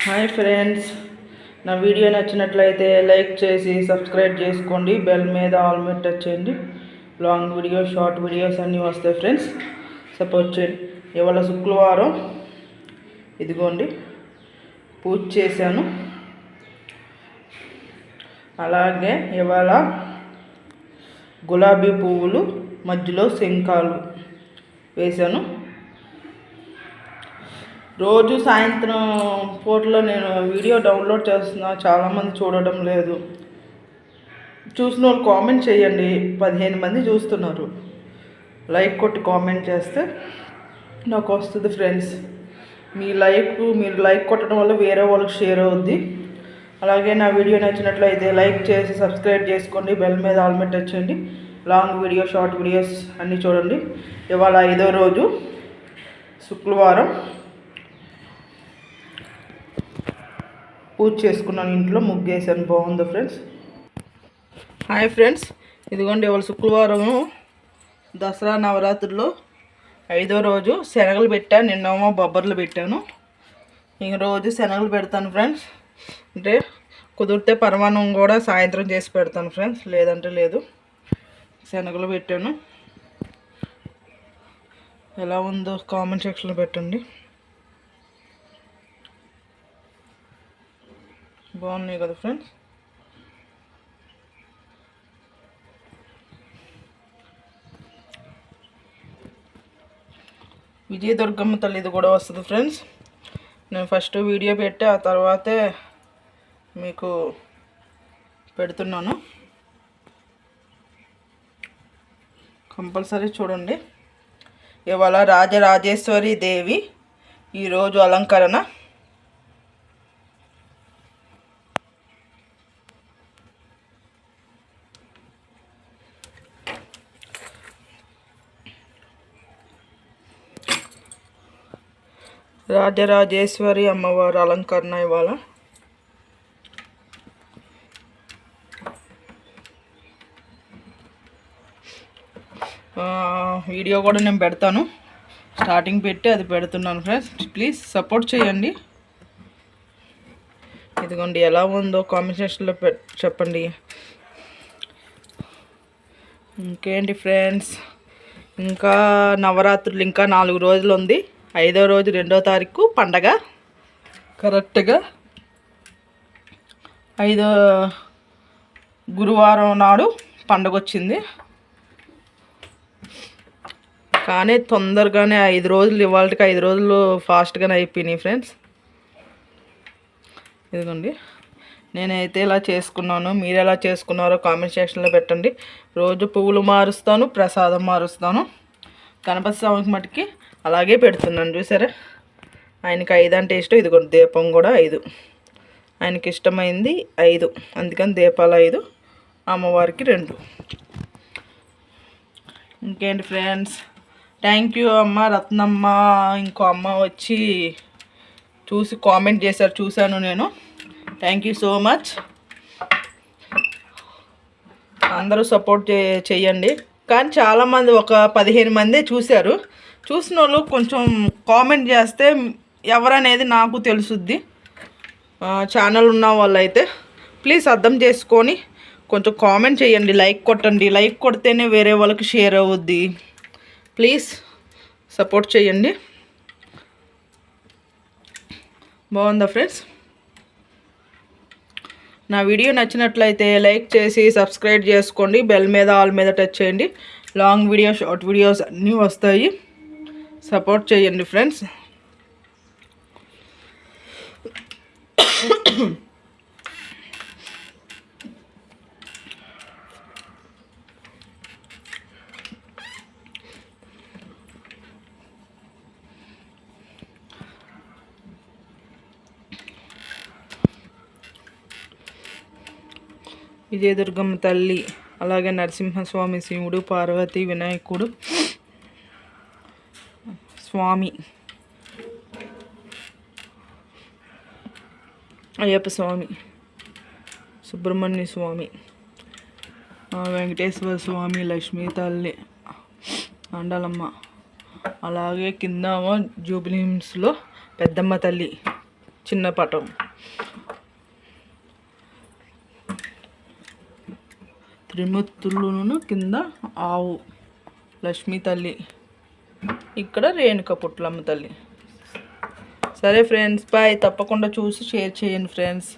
Hi friends, నా video నచ్చినట్లయితే like చేసి సబ్స్క్రైబ్ చేసుకోండి. బెల్ మీద ఆల్ మీద టచ్ చేయండి. లాంగ్ వీడియో షార్ట్ వీడియోస్ అన్నీ వస్తాయి ఫ్రెండ్స్, సపోర్ట్ చేయండి. ఇవాళ శుక్రవారం, ఇదిగోండి పూజ చేశాను. అలాగే ఇవాళ గులాబీ పువ్వులు మధ్యలో శంఖాలు వేశాను. రోజు సాయంత్రం పూటలో నేను వీడియో డౌన్లోడ్ చేస్తున్నా, చాలామంది చూడడం లేదు. చూసిన వాళ్ళు కామెంట్ చేయండి. 15 మంది చూస్తున్నారు. లైక్ కొట్టి కామెంట్ చేస్తే నాకు వస్తుంది ఫ్రెండ్స్. మీరు లైక్ కొట్టడం వల్ల వేరే వాళ్ళకి షేర్ అవుద్ది. అలాగే నా వీడియో నచ్చినట్లయితే లైక్ చేసి సబ్స్క్రైబ్ చేసుకోండి. బెల్ మీద ఆల్ మీద టచ్ చేయండి. లాంగ్ వీడియో షార్ట్ వీడియోస్ అన్నీ చూడండి. ఇవాళ 5వ రోజు శుక్రవారం. పూజ చేసుకున్నాను, ఇంట్లో ముగ్గేసాను. బాగుంది ఫ్రెండ్స్. హాయ్ ఫ్రెండ్స్, ఇదిగోండి ఇవాళ శుక్రవారం, దసరా నవరాత్రుల్లో 5వ రోజు. శనగలు పెట్టాను, నిన్నేమో బొబ్బర్లు పెట్టాను. ఇంక రోజు శనగలు పెడతాను ఫ్రెండ్స్. అంటే కుదిరితే పరమాన్నం కూడా సాయంత్రం చేసి పెడతాను ఫ్రెండ్స్, లేదంటే లేదు. శనగలు పెట్టాను. ఎలా ఉందో కామెంట్ సెక్షన్లో పెట్టండి. బాగున్నాయి కదా ఫ్రెండ్స్. విజయదుర్గమ్మ తల్లిది కూడా వస్తుంది ఫ్రెండ్స్. నేను ఫస్ట్ వీడియో పెట్టి ఆ తర్వాతే మీకు పెడుతున్నాను. కంపల్సరీ చూడండి. ఇవాళ రాజరాజేశ్వరి దేవి ఈరోజు అలంకరణ. రాజరాజేశ్వరి అమ్మవారు అలంకరణ ఇవాళ. వీడియో కూడా నేను పెడతాను. స్టార్టింగ్ పెట్టి అది పెడుతున్నాను ఫ్రెండ్స్. ప్లీజ్ సపోర్ట్ చేయండి. ఇదిగోండి ఎలా ఉందో కామెంట్ సెక్షన్లో చెప్పండి. ఇంకేంటి ఫ్రెండ్స్, ఇంకా నవరాత్రులు ఇంకా 4 రోజులు ఉంది. 5వ రోజు 2వ తారీఖు పండగ. కరెక్ట్గా 5వ గురువారం నాడు పండగ వచ్చింది. కానీ తొందరగానే 5 రోజులు, ఇవాళకి 5 రోజులు ఫాస్ట్గానే అయిపోయినాయి ఫ్రెండ్స్. ఇదిగోండి నేనైతే ఇలా చేసుకున్నాను. మీరు ఎలా చేసుకున్నారో కామెంట్ సెక్షన్లో పెట్టండి. రోజు పువ్వులు మారుస్తాను, ప్రసాదం మారుస్తాను. గణపతి స్వామికి మటుకి అలాగే పెడుతున్నాను. చూసారా, ఆయనకి 5 అంటే ఇష్టం. ఇదిగోండి దీపం కూడా 5, ఆయనకి ఇష్టమైంది 5, అందుకని దీపాలు 5, అమ్మవారికి 2. ఇంకేంటి ఫ్రెండ్స్, థ్యాంక్ యూ అమ్మ రత్నమ్మ. ఇంకో అమ్మ వచ్చి చూసి కామెంట్ చేశారు, చూశాను నేను. Thank you so much. అందరూ సపోర్ట్ చేయండి. కానీ చాలామంది, ఒక 15 మందే చూశారు. చూసిన వాళ్ళు కొంచెం కామెంట్ చేస్తే ఎవరనేది నాకు తెలుసుద్ది. ఛానల్ ఉన్న వాళ్ళు అయితే ప్లీజ్ అర్థం చేసుకొని కొంచెం కామెంట్ చేయండి, లైక్ కొట్టండి. లైక్ కొడితేనే వేరే వాళ్ళకి షేర్ అవుద్ది. ప్లీజ్ సపోర్ట్ చేయండి. బాగుందా ఫ్రెండ్స్? నా వీడియో నచ్చినట్లయితే లైక్ చేసి సబ్స్క్రైబ్ చేసుకోండి. బెల్ మీద ఆల్ మీద టచ్ చేయండి. లాంగ్ వీడియో షార్ట్ వీడియోస్ అన్నీ వస్తాయి. సపోర్ట్ చేయండి ఫ్రెండ్స్. విజయదుర్గమ్మ తల్లి, అలాగే నరసింహస్వామి, శివుడు, పార్వతి, వినాయకుడు స్వామి, అయ్యప్ప స్వామి, సుబ్రహ్మణ్య స్వామి, వెంకటేశ్వర స్వామి, లక్ష్మీ తల్లి, అండాలమ్మ, అలాగే కింద జూబ్లీహిల్స్లో పెద్దమ్మ తల్లి చిన్న పటం. త్రిమూర్తులను కింద ఆవు లక్ష్మీ తల్లి, ఇక్కడ రేణుక పుట్లమ్మ తల్లి. సరే ఫ్రెండ్స్, బాయ్. తప్పకుండా చూసి షేర్ చేయండి ఫ్రెండ్స్.